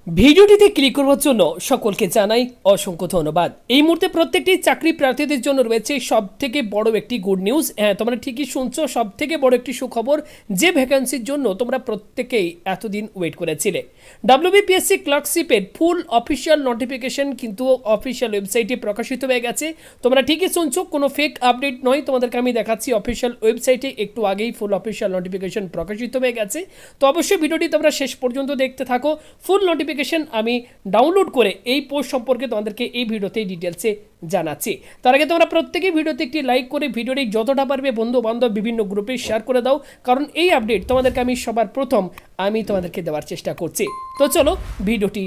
ভিডিওটিতে ক্লিক করবার জন্য সকলকে জানাই অসংখ্য ধন্যবাদ। এই মুহূর্তে প্রত্যেকটি চাকরি প্রার্থীদের জন্য রয়েছে সবথেকে বড় একটি গুড নিউজ। হ্যাঁ, তোমরা ঠিকই শুনছো, সবথেকে বড় একটি সুখবর, যে ভ্যাকেন্সির জন্য তোমরা প্রত্যেকেই এতদিন ওয়েট করেছিলে। ডাব্লিউবিপিএসসি ক্লার্কশিপের ফুল অফিসিয়াল নোটিফিকেশন কিন্তু অফিসিয়াল ওয়েবসাইটে প্রকাশিত হয়ে গেছে। তোমরা ঠিকই শুনছো, কোনো ফেক আপডেট নয়, তোমাদেরকে আমি দেখাচ্ছি অফিসিয়াল ওয়েবসাইটে একটু আগেই ফুল অফিসিয়াল নোটিফিকেশন প্রকাশিত হয়ে গেছে। তো অবশ্যই ভিডিওটি তোমরা শেষ পর্যন্ত দেখতে থাকো। ফুল নোটিফিকেশন আমি ডাউনলোড করে এই পোস্ট সম্পর্কে তোমাদেরকে এই ভিডিওতে ডিটেলসে জানাচ্ছি। তার আগে তোমরা প্রত্যেকেই ভিডিওতে একটি লাইক করে ভিডিওটি যতটা পারবে বন্ধু বান্ধব বিভিন্ন গ্রুপে শেয়ার করে দাও, কারণ এই আপডেট তোমাদেরকে আমি সবার প্রথম তোমাদেরকে দেওয়ার চেষ্টা করছি। তো চলো ভিডিওটি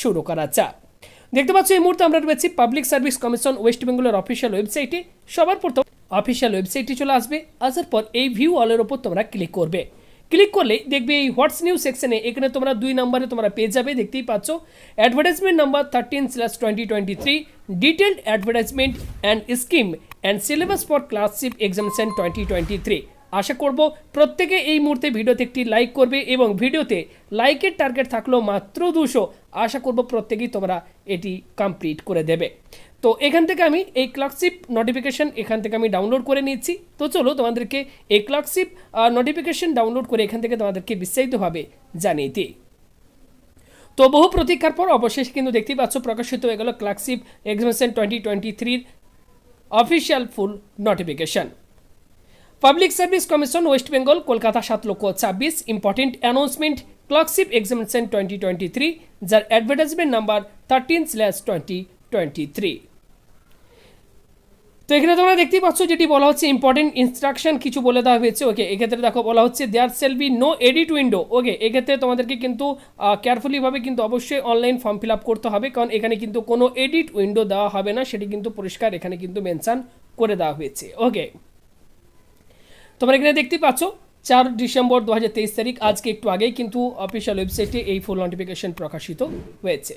শুরু করা যাক। দেখতে পাচ্ছ এই মুহূর্তে আমরা রয়েছি পাবলিক সার্ভিস কমিশন ওয়েস্ট বেঙ্গলের অফিসিয়াল ওয়েবসাইটে। সবার প্রথম অফিসিয়াল ওয়েবসাইটে চলে আসবে। আসার পর এই ভিউ অলের ওপর তোমরা ক্লিক করবে। ক্লিক করলে দেখবে এই হোয়াটস নিউজ সেকশনে এখানে তোমরা 2 নম্বরে তোমরা পেয়ে যাবে, দেখতেই পাচ্ছ advertisement number 13/2023 detailed advertisement and scheme and syllabus for ক্লাসশিপ examination 2023। আশা করব প্রত্যেকে এই মুহূর্তে ভিডিওতে একটি লাইক করবে এবং ভিডিওতে লাইকের টার্গেট থাকলেও মাত্র 200। আশা করব প্রত্যেকেই তোমরা এটি কমপ্লিট করে দেবে। তো এখান থেকে আমি এই ক্লার্কশিপ নোটিফিকেশন এখান থেকে আমি ডাউনলোড করে নিচ্ছি। তো চলো তোমাদেরকে এই ক্লার্কশিপ নোটিফিকেশন ডাউনলোড করে এখান থেকে তোমাদেরকে বিস্তারিতভাবে জানিয়ে দিই। তো বহু প্রতীক্ষার পর অবশেষে কিন্তু দেখতেই পাচ্ছ প্রকাশিত হয়ে গেল clerkship examination 2023 official full notification. Public service commission west Bengal Kolkata 7,26,000 important announcement clerkship examination 2023, যার অ্যাডভার্টাইজমেন্ট নাম্বার 13/2023। তো এখানে তোমরা দেখতেই পাচ্ছ যেটি বলা হচ্ছে ইম্পর্টেন্ট ইনস্ট্রাকশন কিছু বলে দেওয়া হয়েছে। ওকে, এক্ষেত্রে দেখো বলা হচ্ছে there shall be no edit window. Okay, এক্ষেত্রে তোমাদেরকে কিন্তু কেয়ারফুলিভাবে কিন্তু অবশ্যই অনলাইন ফর্ম ফিল আপ করতে হবে, কারণ এখানে কিন্তু কোনো এডিট উইন্ডো দেওয়া হবে না, সেটি কিন্তু পরিষ্কার এখানে কিন্তু মেনশন করে দেওয়া হয়েছে। ওকে, তোমরা এখানে দেখতেই পাচ্ছ 4 ডিসেম্বর 2023 তারিখ, আজকে একটু আগেই কিন্তু অফিসিয়াল ওয়েবসাইটে এই ফুল নোটিফিকেশন প্রকাশিত হয়েছে।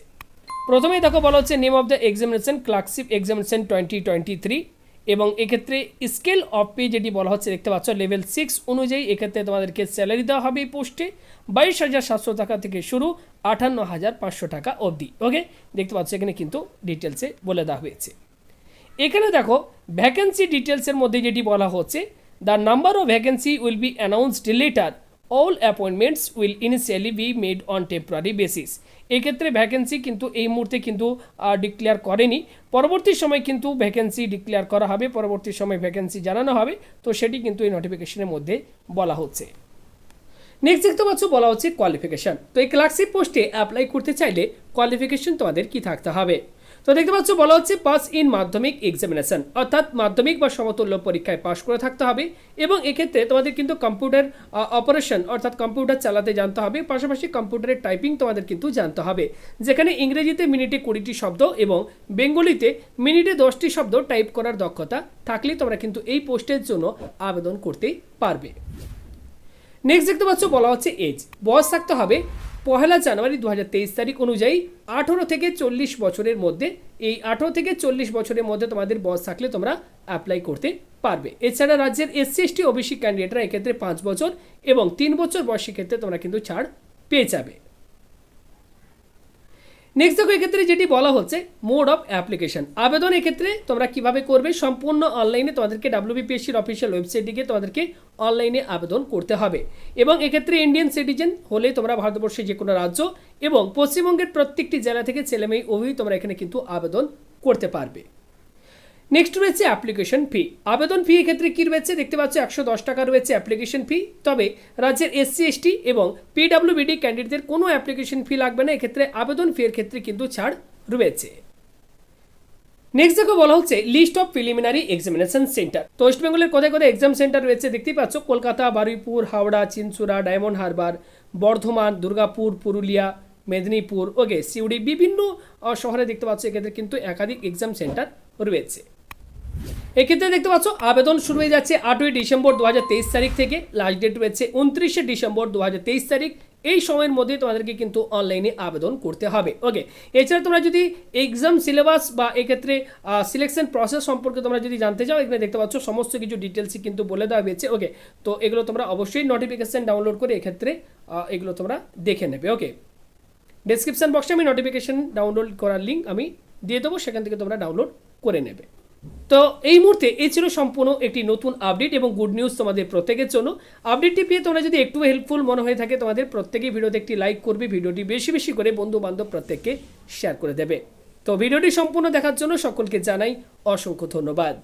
প্রথমেই দেখো বলা হচ্ছে name of the examination clerkship examination 2023, এবং এক্ষেত্রে স্কেল অফ পে যেটি বলা হচ্ছে দেখতে পাচ্ছ লেভেল 6 অনুযায়ী এক্ষেত্রে তোমাদেরকে স্যালারি দেওয়া হবে এই পোস্টে 22,700 টাকা থেকে শুরু 58,500 টাকা অবধি। ওকে, দেখতে পাচ্ছ এখানে কিন্তু ডিটেলসে বলে দেওয়া হয়েছে। এখানে দেখো ভ্যাকেন্সি ডিটেলসের মধ্যে যেটি বলা হচ্ছে the number of vacancy will be announced letter, all appointments will initially be made on temporary basis. এক্ষেত্রে ভ্যাকেন্সি কিন্তু এই মুহূর্তে কিন্তু ডিক্লেয়ার করেনি, পরবর্তী সময় কিন্তু ভ্যাকেন্সি ডিক্লেয়ার করা হবে, পরবর্তী সময় ভ্যাকেন্সি জানানো হবে। তো সেটি কিন্তু এই নোটিফিকেশনের মধ্যে বলা হচ্ছে। নেক্সট দেখতে পাচ্ছ বলা হচ্ছে কোয়ালিফিকেশন। তো এই ক্লার্কশিপ পোস্টে অ্যাপ্লাই করতে চাইলে কোয়ালিফিকেশন তোমাদের কি থাকতে হবে। তো দেখতে পাচ্ছ বলা হচ্ছে পাস ইন মাধ্যমিক এক্সামিনেশন, অর্থাৎ মাধ্যমিক বা সমতুল্য পরীক্ষায় পাস করে থাকতে হবে, এবং এক্ষেত্রে তোমাদের কিন্তু কম্পিউটার অপারেশন অর্থাৎ কম্পিউটার চালাতে জানতে হবে, পাশাপাশি কম্পিউটারের টাইপিং তোমাদের কিন্তু জানতে হবে, যেখানে ইংরেজিতে মিনিটে 20টি শব্দ এবং বেঙ্গলিতে মিনিটে 10টি শব্দ টাইপ করার দক্ষতা থাকলে তোমরা কিন্তু এই পোস্টের জন্য আবেদন করতে পারবে। নেক্সট দেখতে পাচ্ছ বলা হচ্ছে এজ, বয়স থাকতে হবে 1 জানুয়ারি 2023 তারিখ অনুযায়ী 18 থেকে 40 বছরের মধ্যে। এই 18 থেকে 40 বছরের মধ্যে তোমাদের বয়স থাকলে তোমরা অ্যাপ্লাই করতে পারবে। এছাড়া রাজ্যের SC/ST OBC ক্যান্ডিডেটরা এক্ষেত্রে 5 বছর এবং 3 বছর বয়সের ক্ষেত্রে তোমরা কিন্তু ছাড় পেয়ে যাবে। নেক্সট দেখো এক্ষেত্রে যেটি বলা হচ্ছে মোড অফ অ্যাপ্লিকেশন, আবেদন এক্ষেত্রে তোমরা কিভাবে করবে, সম্পূর্ণ অনলাইনে তোমাদেরকে ডাব্লিউবিপিএসসির অফিসিয়াল ওয়েবসাইটে গিয়ে তোমাদেরকে অনলাইনে আবেদন করতে হবে, এবং এক্ষেত্রে ইন্ডিয়ান সিটিজেন হলে তোমরা ভারতবর্ষের যে কোনো রাজ্য এবং পশ্চিমবঙ্গের প্রত্যেকটি জেলা থেকে ছেলেমেয়ে উভয়ই তোমরা এখানে কিন্তু আবেদন করতে পারবে। নেক্সট রয়েছে অ্যাপ্লিকেশন ফি, আবেদন ফি এক্ষেত্রে কী রয়েছে দেখতে পাচ্ছ 110 টাকা রয়েছে অ্যাপ্লিকেশন ফি, তবে রাজ্যের SC/ST এবং PWBD ক্যান্ডিডেটদের কোনো অ্যাপ্লিকেশন ফি লাগবে না, এক্ষেত্রে আবেদন ফি এর ক্ষেত্রে কিন্তু ছাড় রয়েছে। নেক্সট দেখো বলা হচ্ছে list of preliminary examination centre. তো ওয়েস্ট বেঙ্গলের কোথায় কোথায় এক্সাম সেন্টার রয়েছে দেখতেই পাচ্ছ কলকাতা, বারুইপুর, হাওড়া, চিনচুরা, ডায়মন্ড হারবার, বর্ধমান, দুর্গাপুর, পুরুলিয়া, মেদিনীপুর, ওকে সিউড়ি, বিভিন্ন শহরে দেখতে পাচ্ছ এক্ষেত্রে কিন্তু একাধিক এক্সাম সেন্টার রয়েছে। এক্ষেত্রে দেখতে পাচ্ছ আবেদন শুরু হয়ে যাচ্ছে 8ই ডিসেম্বর 2023 তারিখ থেকে, লাস্ট ডেট রয়েছে 29শে ডিসেম্বর 2023 তারিখ। এই সময়ের মধ্যে তোমাদেরকে কিন্তু অনলাইনে আবেদন করতে হবে। ওকে, এছাড়া তোমরা যদি এক্সাম সিলেবাস বা এক্ষেত্রে সিলেকশন প্রসেস সম্পর্কে তোমরা যদি জানতে চাও, এখানে দেখতে পাচ্ছ সমস্ত কিছু ডিটেলসই কিন্তু বলে দেওয়া হয়েছে। ওকে, তো এগুলো তোমরা অবশ্যই নোটিফিকেশন ডাউনলোড করে এক্ষেত্রে এগুলো তোমরা দেখে নেবে। ওকে, ডেসক্রিপশন বক্সে আমি নোটিফিকেশন ডাউনলোড করার লিঙ্ক আমি দিয়ে দেবো, সেখান থেকে তোমরা ডাউনলোড করে নেবে। তো এই মুহূর্তে এই ছিল সম্পূর্ণ একটি নতুন আপডেট এবং গুড নিউজ তোমাদের প্রত্যেকের জন্য। আপডেটটি পেয়ে তোমরা যদি একটু হেল্পফুল মনে হয়ে থাকে তোমাদের প্রত্যেকেই ভিডিওতে একটি লাইক করবে, ভিডিওটি বেশি বেশি করে বন্ধু বান্ধব প্রত্যেককে শেয়ার করে দেবে। তো ভিডিওটি সম্পূর্ণ দেখার জন্য সকলকে জানাই অসংখ্য ধন্যবাদ।